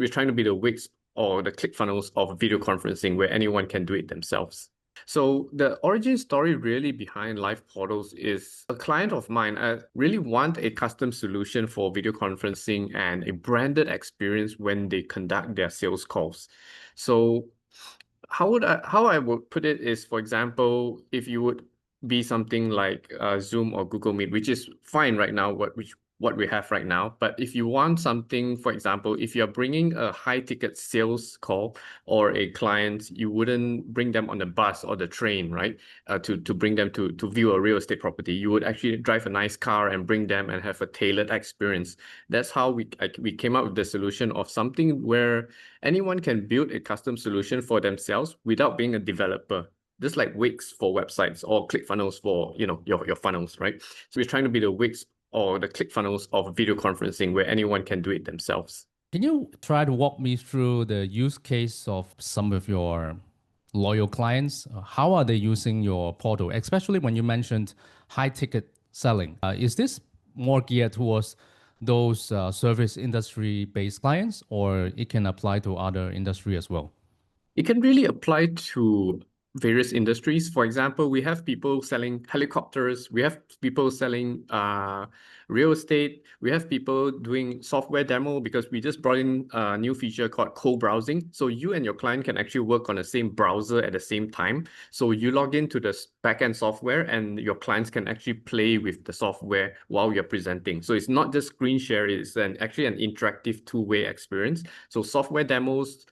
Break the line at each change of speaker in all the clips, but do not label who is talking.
We're trying to be the Wix or the ClickFunnels of video conferencing where anyone can do it themselves. So the origin story really behind Live Portals is a client of mine really want a custom solution for video conferencing and a branded experience when they conduct their sales calls. So how I would put it is, for example, if you would be something like Zoom or Google Meet, which is fine right now, what we have right now. But if you want something, for example, if you're bringing a high-ticket sales call or a client, you wouldn't bring them on the bus or the train, right? To bring them to view a real estate property. You would actually drive a nice car and bring them and have a tailored experience. That's how we came up with the solution of something where anyone can build a custom solution for themselves without being a developer. Just like Wix for websites or ClickFunnels for your funnels, right? So we're trying to be the Wix or the ClickFunnels of video conferencing where anyone can do it themselves.
Can you try to walk me through the use case of some of your loyal clients? How are they using your portal, especially when you mentioned high ticket selling? Is this more geared towards those service industry based clients, or it can apply to other industry as well?
It can really apply to various industries. For example, we have people selling helicopters, we have people selling real estate, we have people doing software demo because we just brought in a new feature called co-browsing. So you and your client can actually work on the same browser at the same time. So you log into the backend software and your clients can actually play with the software while you're presenting. So it's not just screen share, it's actually an interactive two-way experience. So software demos,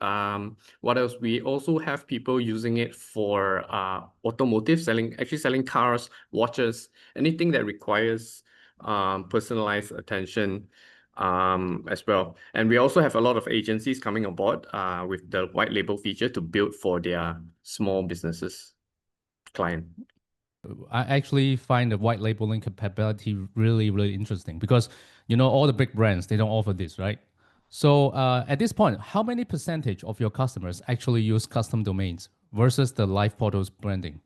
what else? We also have people using it for automotive, selling cars, watches, anything that requires personalized attention as well. And we also have a lot of agencies coming aboard with the white label feature to build for their small businesses client.
I actually find the white labeling capability really, really interesting because, all the big brands, they don't offer this, right? So at this point, how many percentage of your customers actually use custom domains versus the Live Portals branding?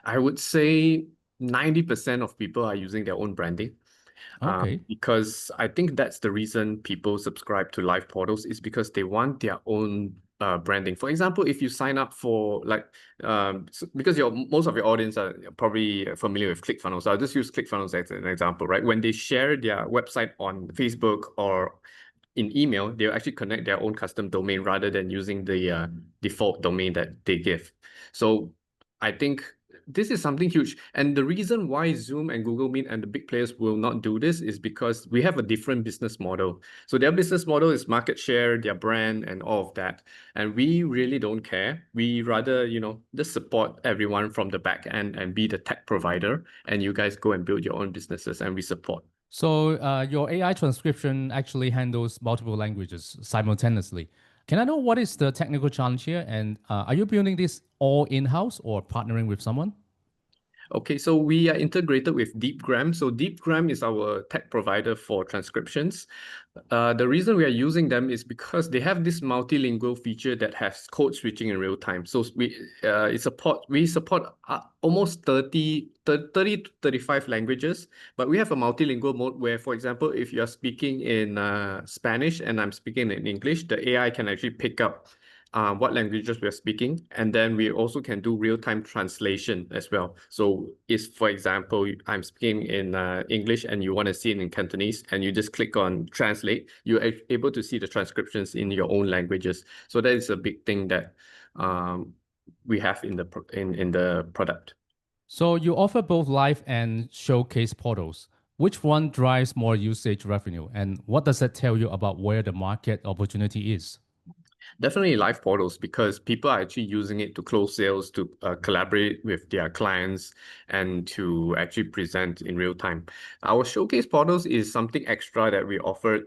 I would say 90% of people are using their own branding.
Okay.
Because I think that's the reason people subscribe to Live Portals is because they want their own branding. For example, if you sign up for because most of your audience are probably familiar with ClickFunnels. So I'll just use ClickFunnels as an example, right? When they share their website on Facebook or in email, they'll actually connect their own custom domain rather than using the default domain that they give. So I think this is something huge. And the reason why Zoom and Google Meet and the big players will not do this is because we have a different business model. So their business model is market share, their brand, and all of that. And we really don't care. We rather, just support everyone from the back end and be the tech provider. And you guys go and build your own businesses and we support.
So your AI transcription actually handles multiple languages simultaneously. Can I know what is the technical challenge here? And are you building this all in-house or partnering with someone?
Okay, so we are integrated with DeepGram. So DeepGram is our tech provider for transcriptions. The reason we are using them is because they have this multilingual feature that has code switching in real time. So we support almost 30 to 35 languages, but we have a multilingual mode where, for example, if you're speaking in Spanish and I'm speaking in English, the AI can actually pick up what languages we're speaking. And then we also can do real-time translation as well. So if, for example, I'm speaking in English and you want to see it in Cantonese and you just click on translate, you're able to see the transcriptions in your own languages. So that is a big thing that we have in the product.
So you offer both live and showcase portals. Which one drives more usage revenue? And what does that tell you about where the market opportunity is?
Definitely Live Portals, because people are actually using it to close sales, to collaborate with their clients, and to actually present in real time. Our Showcase Portals is something extra that we offered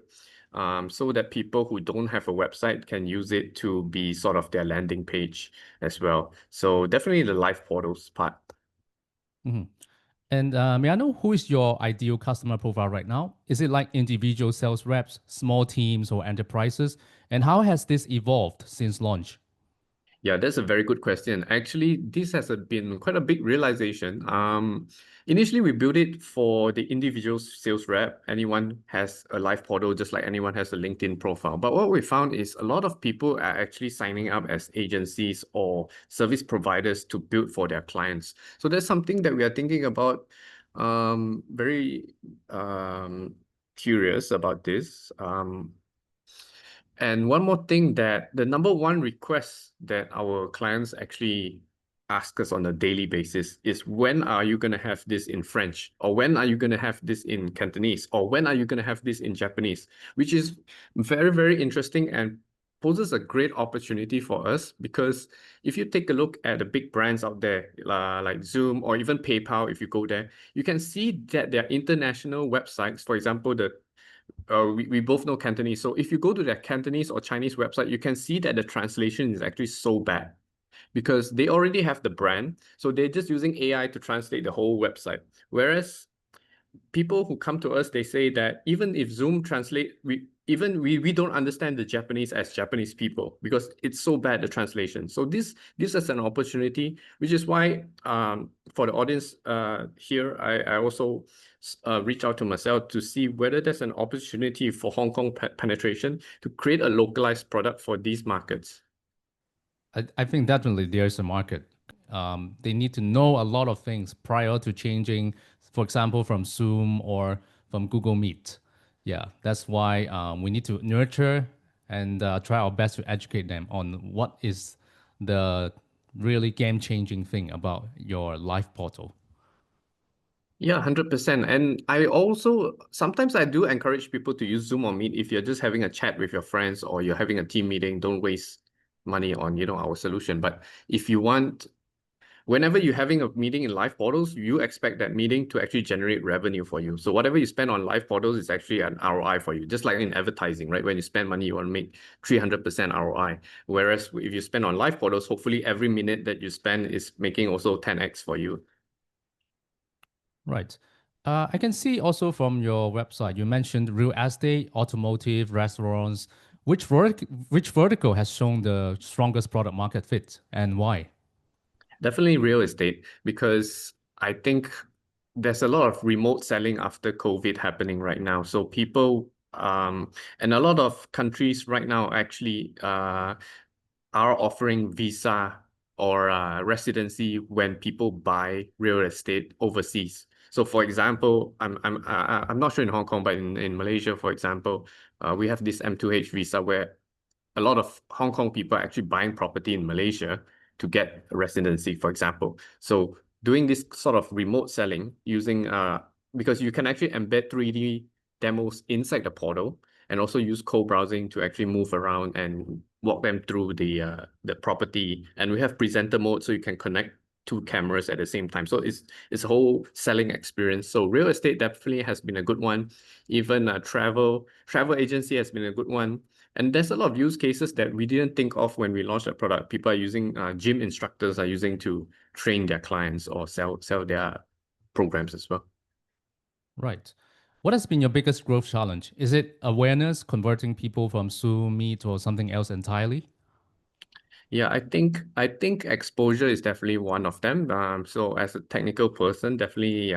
so that people who don't have a website can use it to be sort of their landing page as well. So definitely the Live Portals part.
Mm-hmm. And may I know who is your ideal customer profile right now? Is it like individual sales reps, small teams, or enterprises? And how has this evolved since launch?
Yeah, that's a very good question. Actually, this has been quite a big realization. Initially, we built it for the individual sales rep. Anyone has a live portal, just like anyone has a LinkedIn profile. But what we found is a lot of people are actually signing up as agencies or service providers to build for their clients. So that's something that we are thinking about. Very curious about this. And one more thing, that the number one request that our clients actually ask us on a daily basis is, when are you going to have this in French? Or when are you going to have this in Cantonese? Or when are you going to have this in Japanese? Which is very, very interesting and poses a great opportunity for us, because if you take a look at the big brands out there, like Zoom or even PayPal, if you go there, you can see that their international websites, for example, we both know Cantonese. So if you go to their Cantonese or Chinese website, you can see that the translation is actually so bad, because they already have the brand. So they're just using AI to translate the whole website. Whereas people who come to us, they say that even if Zoom translate, we don't understand the Japanese as Japanese people, because it's so bad, the translation. So this is an opportunity, which is why for the audience here, I also reach out to Marcel to see whether there's an opportunity for Hong Kong penetration to create a localized product for these markets.
I think definitely there's a market. They need to know a lot of things prior to changing, for example, from Zoom or from Google Meet. Yeah, that's why we need to nurture and try our best to educate them on what is the really game-changing thing about your live portal.
Yeah, 100%. And I also, sometimes I do encourage people to use Zoom or Meet. If you're just having a chat with your friends or you're having a team meeting, don't waste money on, our solution. But if you want, whenever you're having a meeting in live portals, you expect that meeting to actually generate revenue for you. So whatever you spend on live portals is actually an ROI for you. Just like in advertising, right? When you spend money, you want to make 300% ROI. Whereas if you spend on live portals, hopefully every minute that you spend is making also 10x for you.
Right. I can see also from your website, you mentioned real estate, automotive, restaurants. Which vertical has shown the strongest product market fit, and why?
Definitely real estate, because I think there's a lot of remote selling after COVID happening right now. So people, and a lot of countries right now actually are offering visa or residency when people buy real estate overseas. So for example, I'm not sure in Hong Kong, but in Malaysia, for example, we have this M2H visa where a lot of Hong Kong people are actually buying property in Malaysia to get a residency, for example. So doing this sort of remote selling using, because you can actually embed 3D demos inside the portal, and also use co-browsing to actually move around and walk them through the property. And we have presenter mode, so you can connect two cameras at the same time. So it's a whole selling experience. So real estate definitely has been a good one. Even travel agency has been a good one. And there's a lot of use cases that we didn't think of when we launched the product. People are using, gym instructors are using to train their clients or sell their programs as well.
Right. What has been your biggest growth challenge? Is it awareness, converting people from Zoom, Meet, or something else entirely?
Yeah, I think exposure is definitely one of them. So as a technical person, definitely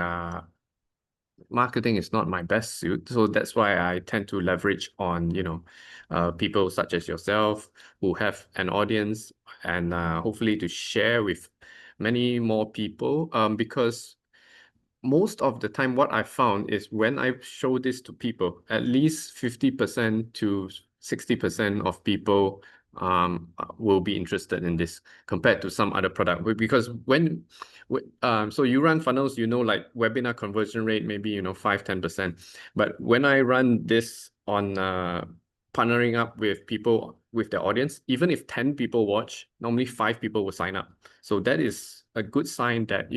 marketing is not my best suit. So that's why I tend to leverage on, people such as yourself who have an audience, and hopefully to share with many more people. Because most of the time, what I found is when I show this to people, at least 50% to 60% of people will be interested in this compared to some other product. Because so you run funnels, like webinar conversion rate, maybe 5-10%. But when I run this on partnering up with people with their audience, even if 10 people watch, normally 5 people will sign up. So that is a good sign that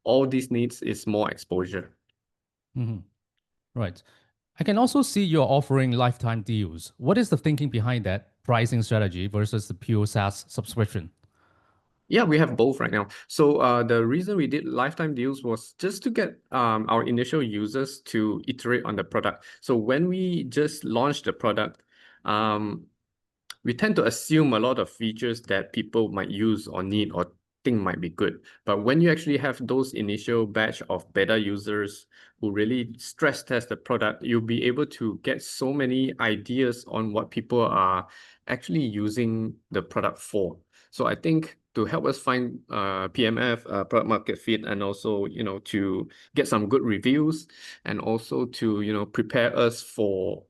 all these needs is more exposure.
Mm-hmm. Right. I can also see you're offering lifetime deals. What is the thinking behind that pricing strategy versus the pure SaaS subscription?
Yeah, we have both right now. So the reason we did lifetime deals was just to get our initial users to iterate on the product. So when we just launched the product, we tend to assume a lot of features that people might use or need or think might be good. But when you actually have those initial batch of beta users who really stress test the product, you'll be able to get so many ideas on what people are actually using the product for. So I think to help us find PMF, product market fit, and also, to get some good reviews, and also to, prepare us for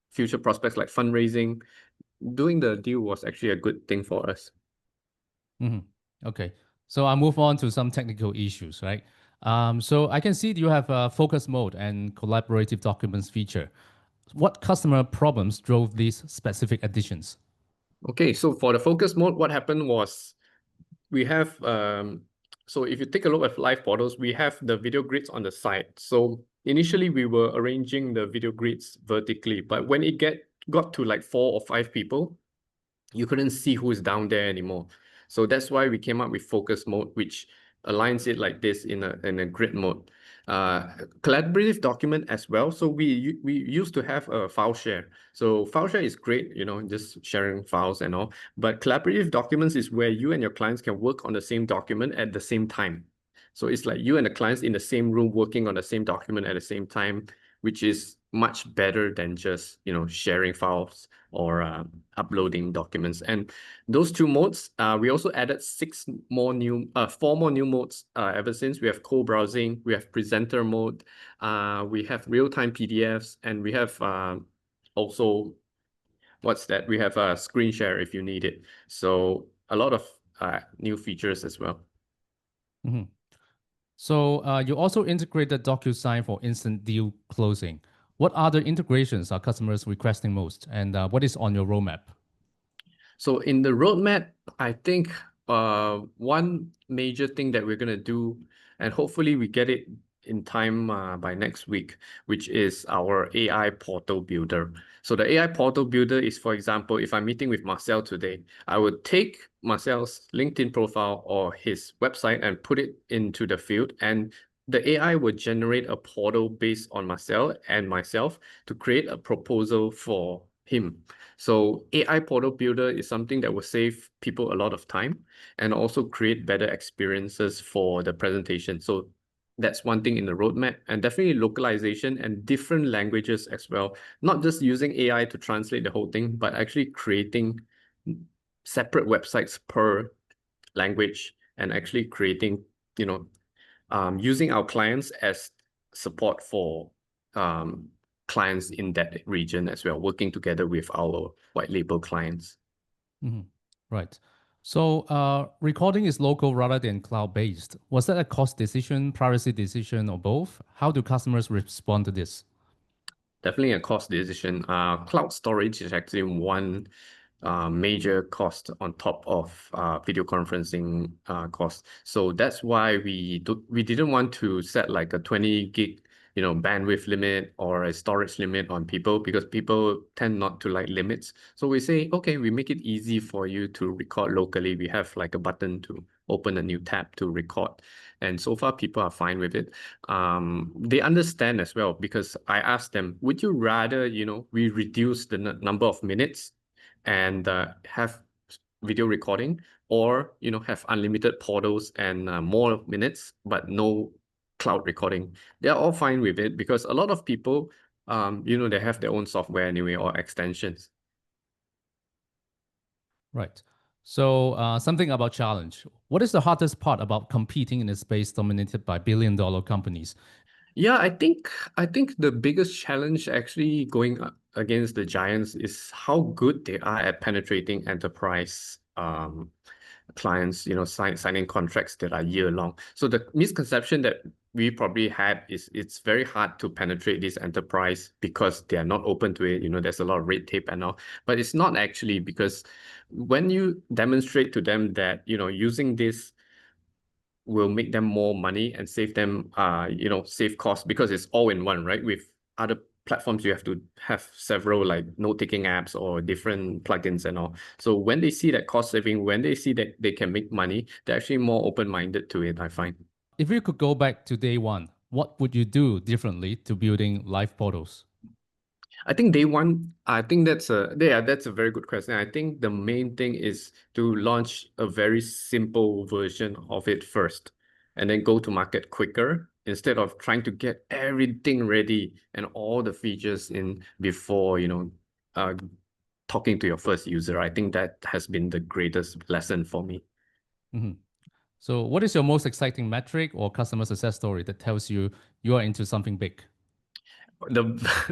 future prospects like fundraising, doing the deal was actually a good thing for us.
Okay, so I'll move on to some technical issues, right? So I can see you have a focus mode and collaborative documents feature. What customer problems drove these specific additions?
Okay, so for the focus mode, what happened was we have, so if you take a look at live portals, we have the video grids on the side. So initially we were arranging the video grids vertically, but when it got to like 4 or 5 people, you couldn't see who is down there anymore. So that's why we came up with focus mode, which aligns it like this in a grid mode. Collaborative document as well. So we used to have a file share. So file share is great, just sharing files and all. But collaborative documents is where you and your clients can work on the same document at the same time. So it's like you and the clients in the same room working on the same document at the same time, which is much better than just, sharing files or uploading documents. And those 2 modes, we also added 4 more new modes ever since. We have co-browsing, we have presenter mode, we have real-time PDFs, and we have also, we have a screen share if you need it. So a lot of new features as well.
So you also integrated DocuSign for instant deal closing. What other integrations are customers requesting most, and what is on your roadmap?
So in the roadmap, I think one major thing that we're going to do, and hopefully we get it in time by next week, which is our AI portal builder. So the AI portal builder is, for example, if I'm meeting with Marcel today, I would take Marcel's LinkedIn profile or his website and put it into the field, and the AI would generate a portal based on Marcel and myself to create a proposal for him. So AI portal builder is something that will save people a lot of time and also create better experiences for the presentation. So that's one thing in the roadmap, and definitely localization and different languages as well. Not just using AI to translate the whole thing, but actually creating separate websites per language and actually creating, using our clients as support for clients in that region as well, working together with our white label clients.
Right. So recording is local rather than cloud-based. Was that a cost decision, privacy decision, or both? How do customers respond to this?
Definitely a cost decision. Cloud storage is actually one major cost on top of video conferencing cost. So that's why we didn't want to set like a 20 gig bandwidth limit or a storage limit on people, because people tend not to like limits. So we say, okay, we make it easy for you to record locally. We have like a button to open a new tab to record. And so far, people are fine with it. They understand as well, because I asked them, would you rather, we reduce the number of minutes and have video recording, or, have unlimited portals and more minutes, but no cloud recording? They're all fine with it, because a lot of people, they have their own software anyway or extensions.
Right. So something about challenge. What is the hardest part about competing in a space dominated by billion-dollar companies?
Yeah, I think the biggest challenge actually going against the giants is how good they are at penetrating enterprise clients, signing contracts that are year-long. So the misconception that we probably had is it's very hard to penetrate this enterprise because they are not open to it. There's a lot of red tape and all, but it's not actually, because when you demonstrate to them that, using this will make them more money and save them, save costs, because it's all in one, right? With other platforms, you have to have several like note-taking apps or different plugins and all. So when they see that cost saving, when they see that they can make money, they're actually more open-minded to it, I find.
If you could go back to day one, what would you do differently to building live portals?
I think that's a very good question. I think the main thing is to launch a very simple version of it first and then go to market quicker instead of trying to get everything ready and all the features in before, talking to your first user. I think that has been the greatest lesson for me.
Mhm. So what is your most exciting metric or customer success story that tells you you are into something big?
The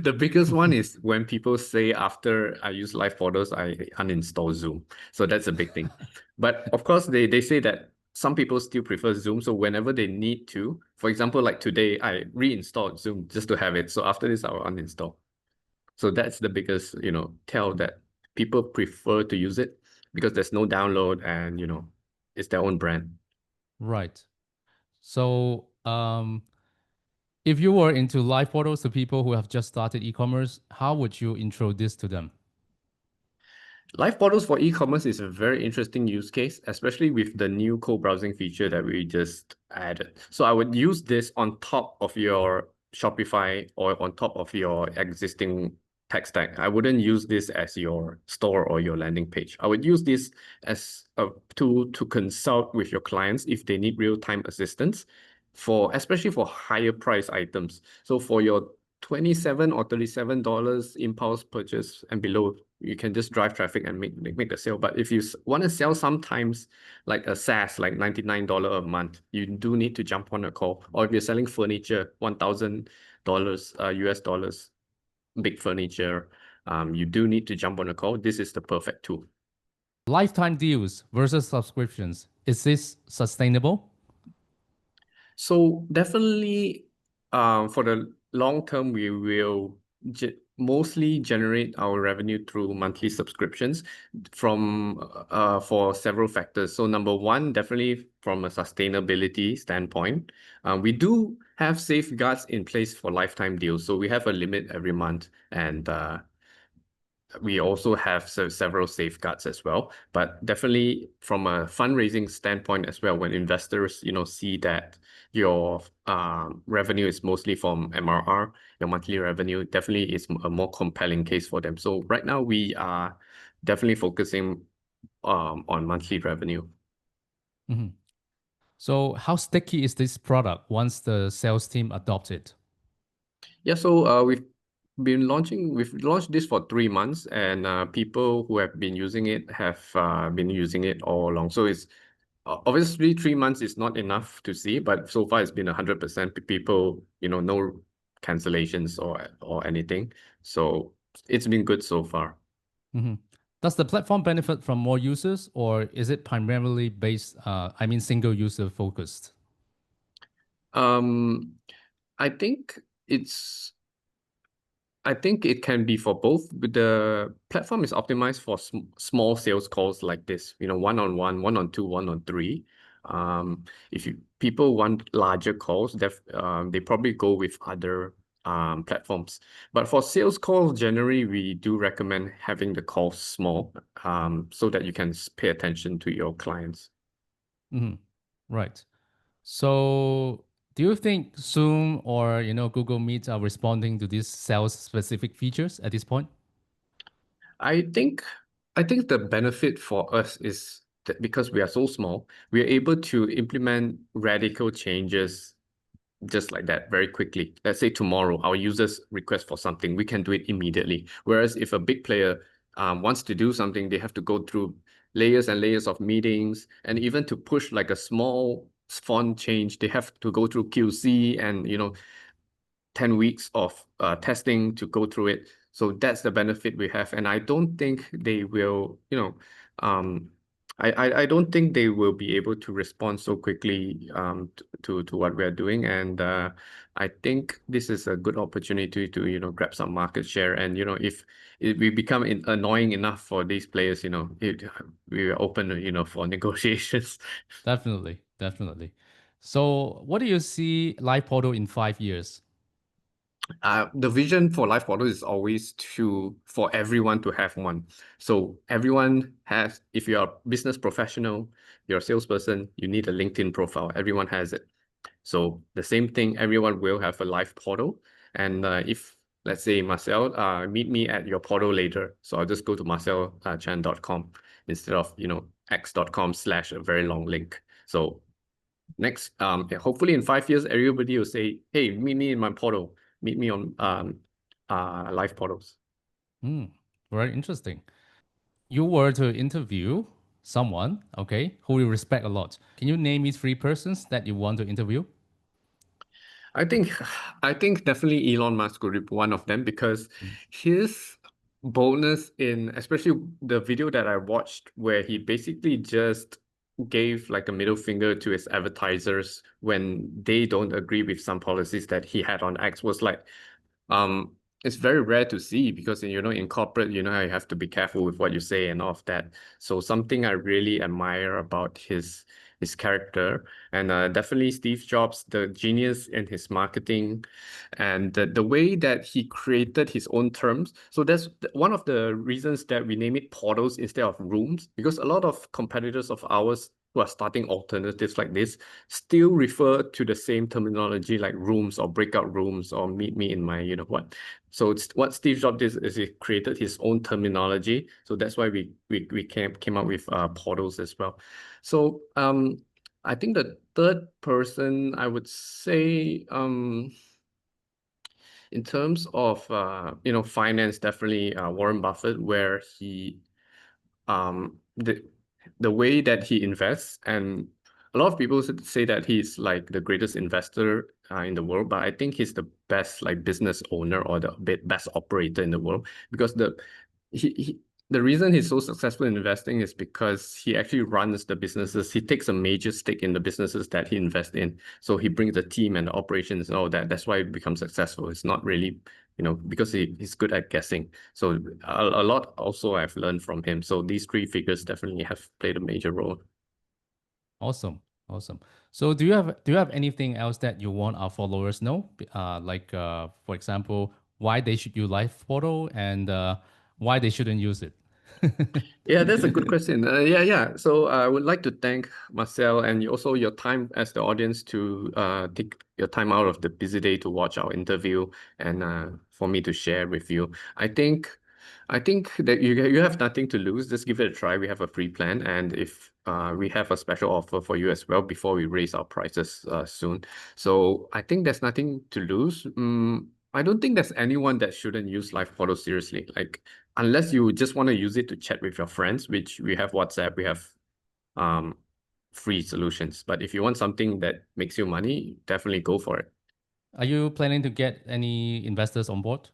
the biggest one is when people say after I use live photos, I uninstall Zoom. So that's a big thing. But of course, they say that some people still prefer Zoom. So whenever they need to, for example, like today, I reinstalled Zoom just to have it. So after this, I'll uninstall. So that's the biggest, tell that people prefer to use it because there's no download and, it's their own brand.
Right. So if you were into live photos to people who have just started e-commerce, how would you intro this to them?
Live portals for e-commerce is a very interesting use case, especially with the new co-browsing feature that we just added. So I would use this on top of your Shopify or on top of your existing tech stack. I wouldn't use this as your store or your landing page. I would use this as a tool to consult with your clients if they need real-time assistance especially for higher price items. So for your $27 or $37 impulse purchase and below, you can just drive traffic and make the sale. But if you want to sell sometimes like a SaaS, like $99 a month, you do need to jump on a call. Or if you're selling furniture, $1,000 US dollars, big furniture, you do need to jump on a call. This is the perfect tool.
Lifetime deals versus subscriptions. Is this sustainable?
So definitely, for the long term, we will mostly generate our revenue through monthly subscriptions for several factors. So number one, definitely from a sustainability standpoint, we do have safeguards in place for lifetime deals. So we have a limit every month, and we also have several safeguards as well. But definitely from a fundraising standpoint as well, when investors, see that your revenue is mostly from MRR, your monthly revenue definitely is a more compelling case for them. So right now we are definitely focusing on monthly revenue.
Mm-hmm. So how sticky is this product once the sales team adopts it?
Yeah, so we've launched this for 3 months, and people who have been using it have been using it all along. So it's obviously 3 months is not enough to see, but so far it's been 100% people, no cancellations or anything. So it's been good so far.
Mm-hmm. Does the platform benefit from more users, or is it primarily single user focused?
I think it can be for both. But the platform is optimized for small sales calls like this, one-on-one, one-on-two, one-on-three. If people want larger calls, they probably go with other platforms. But for sales calls, generally, we do recommend having the calls small, so that you can pay attention to your clients.
Mm-hmm. Right. So do you think Zoom or Google Meet are responding to these sales specific features at this point?
I think the benefit for us is that because we are so small, we are able to implement radical changes just like that very quickly. Let's say tomorrow our users request for something, we can do it immediately. Whereas if a big player wants to do something, they have to go through layers and layers of meetings, and even to push like a small font change, they have to go through QC and 10 weeks of testing to go through it. So that's the benefit we have. And I don't think they will, I don't think they will be able to respond so quickly to what we're doing. And I think this is a good opportunity to, grab some market share. And, if we become annoying enough for these players, we are open, for negotiations.
Definitely, definitely. So what do you see Live Portal in 5 years?
The vision for Live Portal is always for everyone to have one. So everyone has, if you're a business professional, you're a salesperson, you need a LinkedIn profile. Everyone has it. So the same thing, everyone will have a Live Portal. And if let's say, Marcel, meet me at your portal later. So I'll just go to marcelchan.com instead of, x.com/ a very long link. So next, hopefully in 5 years, everybody will say, hey, meet me in my portal. Meet me on live portals.
Very interesting. You were to interview someone, okay, who you respect a lot. Can you name me 3 persons that you want to interview?
I think definitely Elon Musk would be one of them, because his boldness in, especially the video that I watched where he basically just gave like a middle finger to his advertisers when they don't agree with some policies that he had on X, was like, it's very rare to see, because in corporate, you have to be careful with what you say and all of that. So something I really admire about his character, and definitely Steve Jobs, the genius in his marketing, and the way that he created his own terms. So that's one of the reasons that we name it portals instead of rooms, because a lot of competitors of ours who are starting alternatives like this still refer to the same terminology like rooms or breakout rooms or meet me in my what. So it's what Steve Jobs did is he created his own terminology. So that's why we came up with portals as well. So I think the third person I would say, in terms of finance, definitely Warren Buffett, where he the way that he invests, and a lot of people say that he's like the greatest investor in the world, but I think he's the best like business owner or the best operator in the world, because the reason he's so successful in investing is because he actually runs the businesses. He takes a major stake in the businesses that he invests in. So he brings the team and the operations and all that. That's why he becomes successful. It's not really, because he's good at guessing. So a lot also I've learned from him. So these 3 figures definitely have played a major role.
Awesome. So do you have anything else that you want our followers know? For example, why they should use Live Portal and why they shouldn't use it?
Yeah, that's a good question. Yeah. So I would like to thank Marcel and also your time as the audience to take your time out of the busy day to watch our interview and for me to share with you. I think that you have nothing to lose. Just give it a try. We have a free plan, and if we have a special offer for you as well before we raise our prices soon. So I think there's nothing to lose. I don't think there's anyone that shouldn't use Live Portal seriously. Like, unless you just want to use it to chat with your friends, which we have WhatsApp, we have free solutions. But if you want something that makes you money, definitely go for it.
Are you planning to get any investors on board?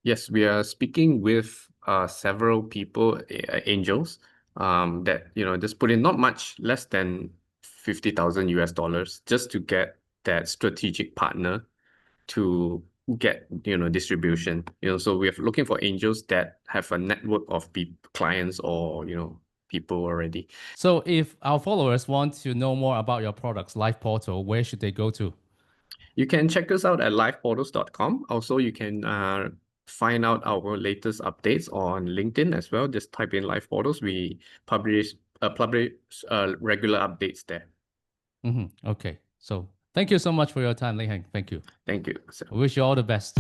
Yes, we are speaking with several people, angels, that just put in not much, less than $50,000 just to get that strategic partner to get distribution. So we're looking for angels that have a network of clients or people already.
So if our followers want to know more about your products, Live Portal, where should they go to?
You can check us out at liveportals.com. Also, you can find out our latest updates on LinkedIn as well. Just type in Live Portals. We publish regular updates there.
Okay. So thank you so much for your time, Ling Heng. Thank you.
Thank you.
I wish you all the best.